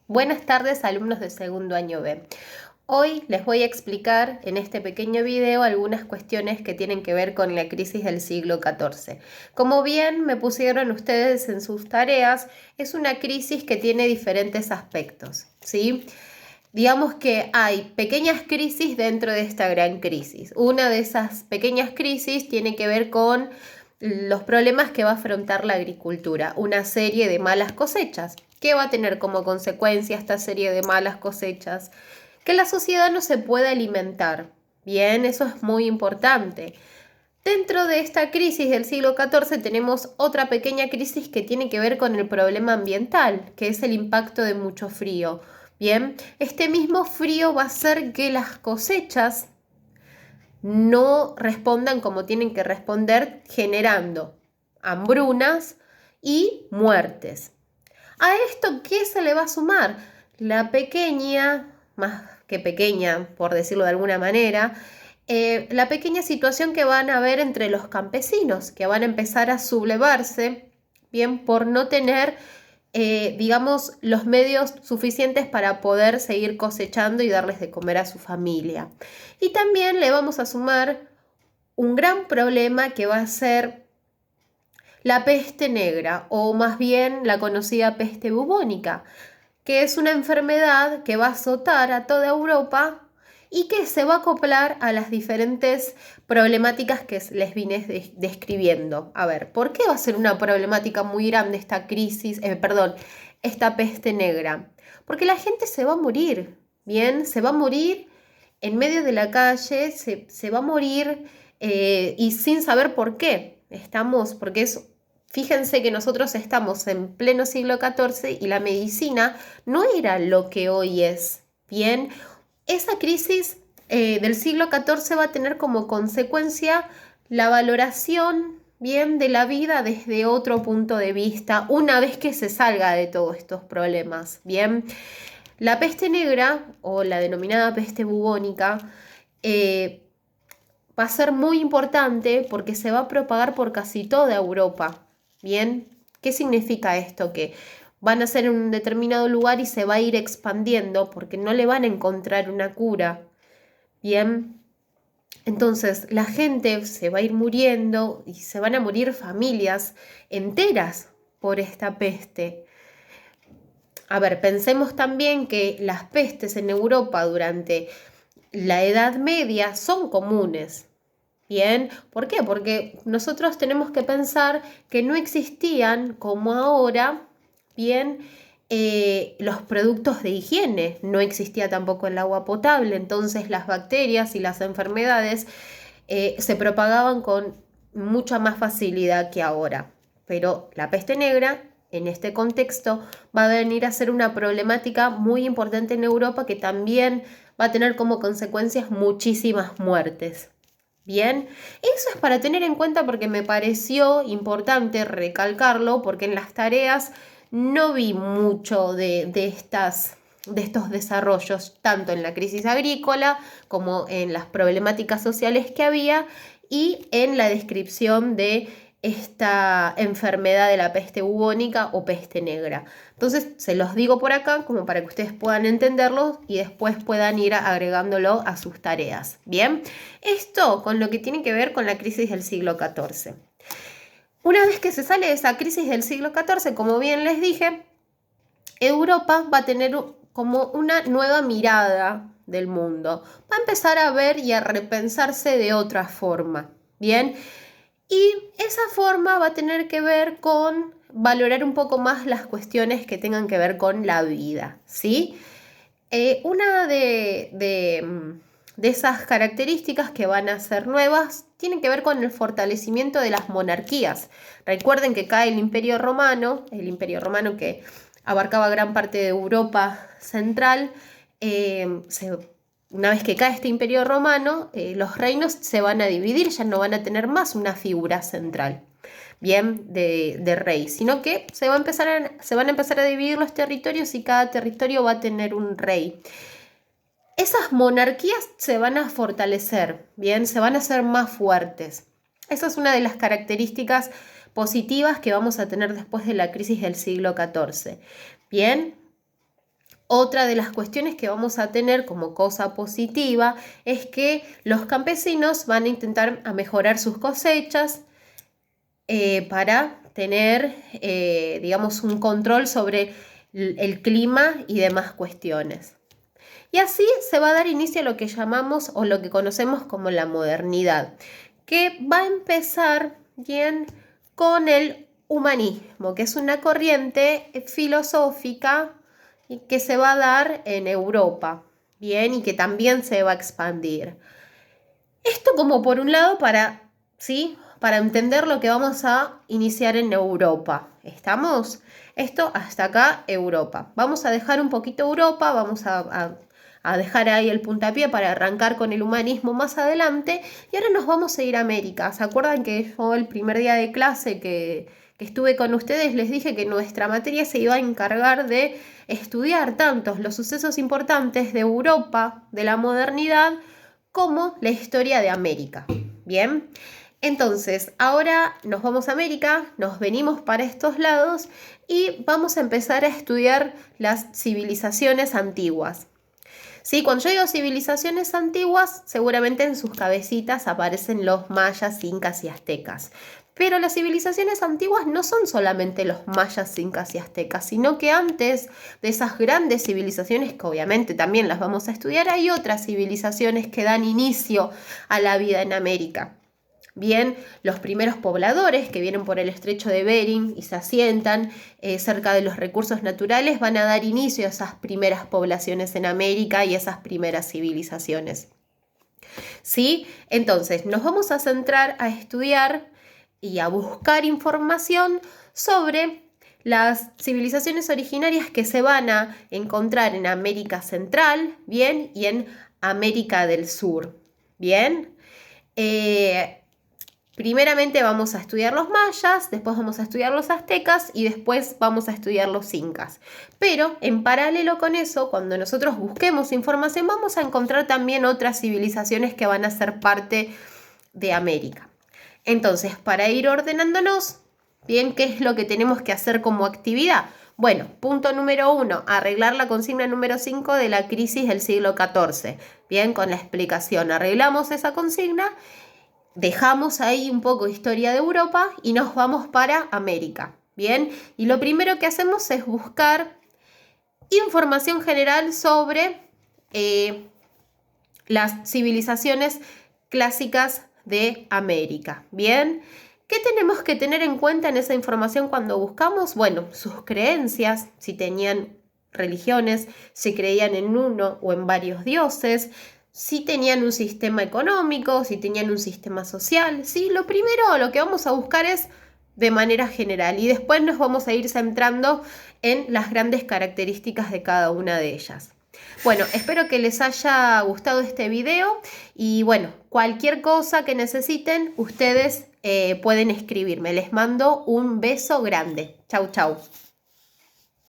Buenas tardes, alumnos de segundo año B. Hoy les voy a explicar en este pequeño video algunas cuestiones que tienen que ver con la crisis del siglo XIV. Como bien me pusieron ustedes en sus tareas, es una crisis que tiene diferentes aspectos, ¿sí? Digamos que hay pequeñas crisis dentro de esta gran crisis. Una de esas pequeñas crisis tiene que ver con los problemas que va a afrontar la agricultura, una serie de malas cosechas. ¿Qué va a tener como consecuencia esta serie de malas cosechas? Que la sociedad no se pueda alimentar. Bien, eso es muy importante. Dentro de esta crisis del siglo XIV tenemos otra pequeña crisis que tiene que ver con el problema ambiental, que es el impacto de mucho frío. Bien, este mismo frío va a hacer que las cosechas no respondan como tienen que responder, generando hambrunas y muertes. A esto, ¿qué se le va a sumar? La pequeña, más que pequeña, por decirlo de alguna manera, la pequeña situación que van a haber entre los campesinos, que van a empezar a sublevarse, bien, por no tener, digamos, los medios suficientes para poder seguir cosechando y darles de comer a su familia. Y también le vamos a sumar un gran problema que va a ser la peste negra, o más bien la conocida peste bubónica, que es una enfermedad que va a azotar a toda Europa y que se va a acoplar a las diferentes problemáticas que les vine describiendo. A ver, ¿por qué va a ser una problemática muy grande esta crisis, esta peste negra? Porque la gente se va a morir, ¿bien? Se va a morir en medio de la calle, se va a morir y sin saber por qué. Fíjense que nosotros estamos en pleno siglo XIV y la medicina no era lo que hoy es. Bien, esa crisis del siglo XIV va a tener como consecuencia la valoración, bien, de la vida desde otro punto de vista, una vez que se salga de todos estos problemas. Bien, la peste negra o la denominada peste bubónica va a ser muy importante porque se va a propagar por casi toda Europa. Bien, ¿qué significa esto? Que van a ser en un determinado lugar y se va a ir expandiendo porque no le van a encontrar una cura. Bien, entonces la gente se va a ir muriendo y se van a morir familias enteras por esta peste. A ver, pensemos también que las pestes en Europa durante la Edad Media son comunes. Bien, ¿por qué? Porque nosotros tenemos que pensar que no existían como ahora, bien, los productos de higiene, no existía tampoco el agua potable, entonces las bacterias y las enfermedades se propagaban con mucha más facilidad que ahora. Pero la peste negra, en este contexto, va a venir a ser una problemática muy importante en Europa que también va a tener como consecuencias muchísimas muertes. Bien, eso es para tener en cuenta porque me pareció importante recalcarlo porque en las tareas no vi mucho de estos desarrollos, tanto en la crisis agrícola como en las problemáticas sociales que había y en la descripción de esta enfermedad de la peste bubónica o peste negra. Entonces se los digo por acá como para que ustedes puedan entenderlo y después puedan ir agregándolo a sus tareas. Bien, esto con lo que tiene que ver con la crisis del siglo XIV. Una vez que se sale de esa crisis del siglo XIV, como bien les dije, Europa va a tener como una nueva mirada del mundo. Va a empezar a ver y a repensarse de otra forma. Bien, y esa forma va a tener que ver con valorar un poco más las cuestiones que tengan que ver con la vida, ¿sí? Una de esas características que van a ser nuevas tiene que ver con el fortalecimiento de las monarquías. Recuerden que cae el Imperio Romano que abarcaba gran parte de Europa central. Una vez que cae este Imperio Romano, los reinos se van a dividir, ya no van a tener más una figura central, bien, de rey, sino que se van a empezar a dividir los territorios y cada territorio va a tener un rey. Esas monarquías se van a fortalecer, bien, se van a hacer más fuertes. Esa es una de las características positivas que vamos a tener después de la crisis del siglo XIV. Bien, Otra de las cuestiones que vamos a tener como cosa positiva es que los campesinos van a intentar a mejorar sus cosechas para tener, digamos, un control sobre el clima y demás cuestiones. Y así se va a dar inicio a lo que llamamos o lo que conocemos como la modernidad, que va a empezar bien con el humanismo, que es una corriente filosófica que se va a dar en Europa, bien, y que también se va a expandir. Esto como por un lado para entender lo que vamos a iniciar en Europa. ¿Estamos? Esto hasta acá, Europa. Vamos a dejar un poquito Europa, vamos a dejar ahí el puntapié para arrancar con el humanismo más adelante, y ahora nos vamos a ir a América. ¿Se acuerdan que yo el primer día de clase que estuve con ustedes les dije que nuestra materia se iba a encargar de estudiar tanto los sucesos importantes de Europa, de la modernidad, como la historia de América? Bien, entonces ahora nos vamos a América, nos venimos para estos lados y vamos a empezar a estudiar las civilizaciones antiguas. Sí, cuando yo digo civilizaciones antiguas, seguramente en sus cabecitas aparecen los mayas, incas y aztecas. Pero las civilizaciones antiguas no son solamente los mayas, incas y aztecas, sino que antes de esas grandes civilizaciones, que obviamente también las vamos a estudiar, hay otras civilizaciones que dan inicio a la vida en América. Bien, los primeros pobladores que vienen por el estrecho de Bering y se asientan cerca de los recursos naturales van a dar inicio a esas primeras poblaciones en América y esas primeras civilizaciones. ¿Sí? Entonces, nos vamos a centrar a estudiar y a buscar información sobre las civilizaciones originarias que se van a encontrar en América Central, ¿bien? Y en América del Sur, ¿bien? Primeramente vamos a estudiar los mayas, después vamos a estudiar los aztecas y después vamos a estudiar los incas. Pero en paralelo con eso, cuando nosotros busquemos información, vamos a encontrar también otras civilizaciones que van a ser parte de América. Entonces, para ir ordenándonos, bien, ¿qué es lo que tenemos que hacer como actividad? Bueno, punto número 1, arreglar la consigna número 5 de la crisis del siglo XIV. Bien, con la explicación, arreglamos esa consigna. Dejamos ahí un poco historia de Europa y nos vamos para América, ¿bien? Y lo primero que hacemos es buscar información general sobre las civilizaciones clásicas de América, ¿bien? ¿Qué tenemos que tener en cuenta en esa información cuando buscamos? Bueno, sus creencias, si tenían religiones, si creían en uno o en varios dioses, si tenían un sistema económico, si tenían un sistema social. ¿Sí? Lo primero, lo que vamos a buscar es de manera general y después nos vamos a ir centrando en las grandes características de cada una de ellas. Bueno, espero que les haya gustado este video y bueno, cualquier cosa que necesiten, ustedes pueden escribirme. Les mando un beso grande. Chau, chau.